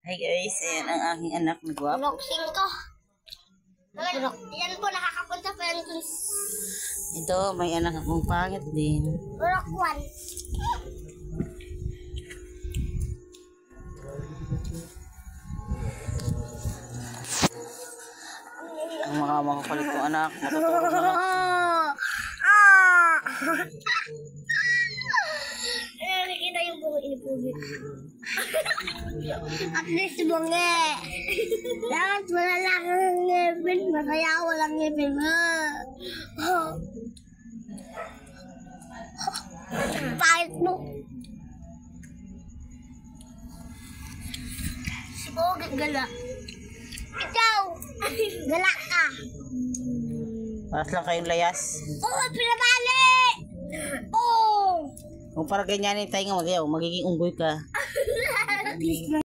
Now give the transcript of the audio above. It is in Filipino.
Hi guys, ayan ang aking anak na guwapo. Boxing ko. Yan po, nakakapunta pa yan dun. Ito, may anak akong pangit din. Rock 1. Ang mga makakulit kong anak, matutulog na ako. Nakikita yung bunga inipugit. At least bunga. Dapat wala lang ang ngipin. Masaya walang ngipin. Pahit mo. Si Bogit gala. Ikaw! Gala ka. Paras lang kayong layas. Oo, pinabali! Oo! Kung para ganyanin tayo nga magayaw, magiging unggoy ka.